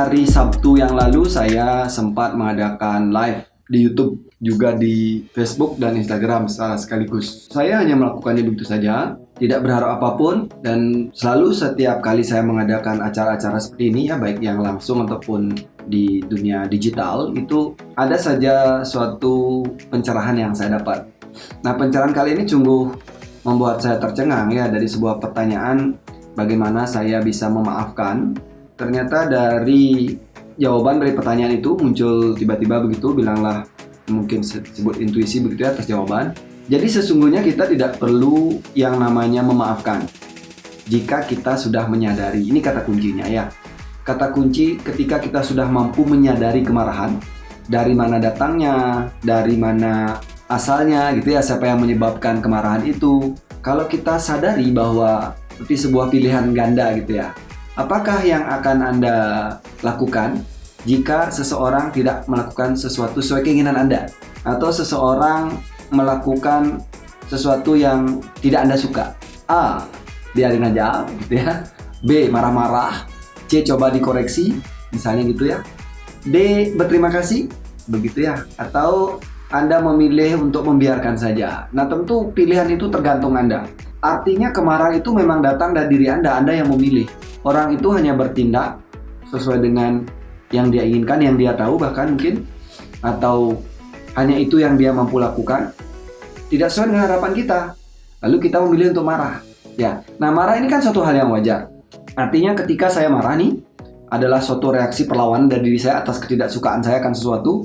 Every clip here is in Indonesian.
hari Sabtu yang lalu saya sempat mengadakan live di YouTube, juga di Facebook dan Instagram secara sekaligus. Saya hanya melakukannya begitu saja, tidak berharap apapun, dan selalu setiap kali saya mengadakan acara-acara seperti ini ya, baik yang langsung ataupun di dunia digital, itu ada saja suatu pencerahan yang saya dapat. Nah, pencerahan kali ini sungguh membuat saya tercengang ya, dari sebuah pertanyaan bagaimana saya bisa memaafkan. Ternyata dari jawaban dari pertanyaan itu muncul tiba-tiba begitu, bilanglah mungkin sebut intuisi begitu ya atas jawaban. Jadi sesungguhnya kita tidak perlu yang namanya memaafkan jika kita sudah menyadari. Ini kata kuncinya ya. Kata kunci ketika kita sudah mampu menyadari kemarahan, dari mana datangnya, dari mana asalnya gitu ya, siapa yang menyebabkan kemarahan itu. Kalau kita sadari bahwa seperti sebuah pilihan ganda gitu ya, apakah yang akan Anda lakukan jika seseorang tidak melakukan sesuatu sesuai keinginan Anda? Atau seseorang melakukan sesuatu yang tidak Anda suka? A. Biarin aja gitu ya. B. Marah-marah. C. Coba dikoreksi, misalnya gitu ya. D. Berterima kasih, begitu ya. Atau Anda memilih untuk membiarkan saja. Nah, tentu pilihan itu tergantung Anda. Artinya kemarahan itu memang datang dari diri Anda yang memilih. Orang itu hanya bertindak sesuai dengan yang dia inginkan, yang dia tahu bahkan mungkin, atau hanya itu yang dia mampu lakukan, tidak sesuai dengan harapan kita. Lalu kita memilih untuk marah. Ya, nah marah ini kan suatu hal yang wajar. Artinya ketika saya marah nih, adalah suatu reaksi perlawanan dari diri saya atas ketidaksukaan saya akan sesuatu,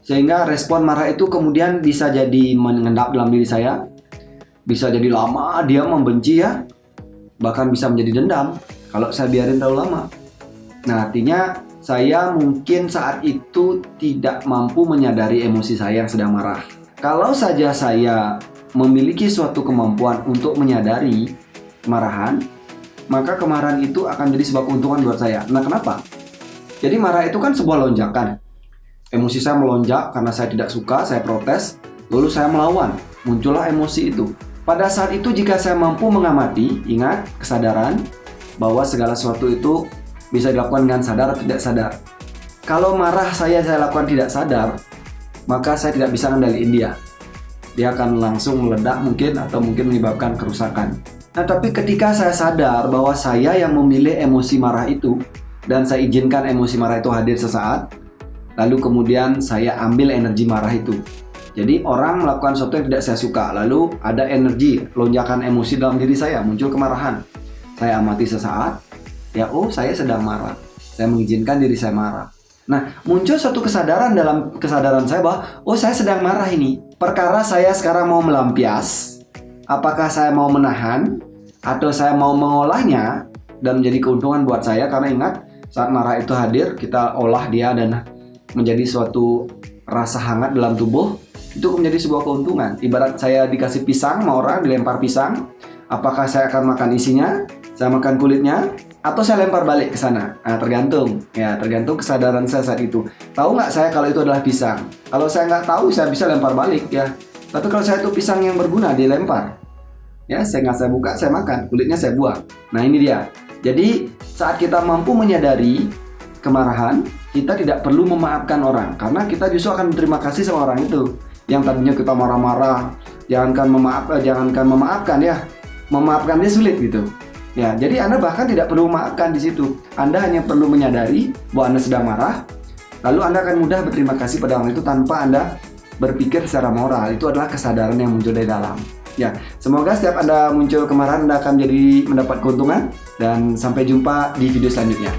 sehingga respon marah itu kemudian bisa jadi mengendap dalam diri saya, bisa jadi lama dia membenci ya, bahkan bisa menjadi dendam kalau saya biarin terlalu lama. Nah, artinya saya mungkin saat itu tidak mampu menyadari emosi saya yang sedang marah. Kalau saja saya memiliki suatu kemampuan untuk menyadari kemarahan, maka kemarahan itu akan jadi sebuah keuntungan buat saya. Nah, kenapa? Jadi marah itu kan sebuah lonjakan. Emosi saya melonjak karena saya tidak suka, saya protes, lalu saya melawan. Muncullah emosi itu. Pada saat itu jika saya mampu mengamati, ingat kesadaran bahwa segala sesuatu itu bisa dilakukan dengan sadar atau tidak sadar. Kalau marah saya lakukan tidak sadar, maka saya tidak bisa mengendalikan dia. Dia akan langsung meledak mungkin, atau mungkin menyebabkan kerusakan. Nah, tapi ketika saya sadar bahwa saya yang memilih emosi marah itu, dan saya izinkan emosi marah itu hadir sesaat, lalu kemudian saya ambil energi marah itu. Jadi orang melakukan sesuatu yang tidak saya suka, lalu ada energi, lonjakan emosi dalam diri saya, muncul kemarahan. Saya amati sesaat, ya saya sedang marah. Saya mengizinkan diri saya marah. Nah, muncul suatu kesadaran dalam kesadaran saya bahwa saya sedang marah ini. Perkara saya sekarang mau melampias, apakah saya mau menahan atau saya mau mengolahnya, dan menjadi keuntungan buat saya. Karena ingat, saat marah itu hadir, kita olah dia dan menjadi suatu rasa hangat dalam tubuh, itu menjadi sebuah keuntungan. Ibarat saya dikasih pisang sama orang, dilempar pisang, apakah saya akan makan isinya, saya makan kulitnya, atau saya lempar balik ke sana? Nah, tergantung kesadaran saya saat itu. Tahu nggak saya kalau itu adalah pisang? Kalau saya nggak tahu, saya bisa lempar balik ya. Tapi kalau saya itu pisang yang berguna, dilempar, ya saya buka, saya makan, kulitnya saya buang. Nah, ini dia. Jadi saat kita mampu menyadari kemarahan, kita tidak perlu memaafkan orang, karena kita justru akan berterima kasih sama orang itu. Yang tadinya kita marah-marah, jangankan memaafkan ya, memaafkan dia sulit gitu. Ya, jadi Anda bahkan tidak perlu memaafkan di situ. Anda hanya perlu menyadari bahwa Anda sedang marah, lalu Anda akan mudah berterima kasih pada orang itu tanpa Anda berpikir secara moral. Itu adalah kesadaran yang muncul dari dalam. Ya, semoga setiap Anda muncul kemarahan, Anda akan mendapat keuntungan, dan sampai jumpa di video selanjutnya.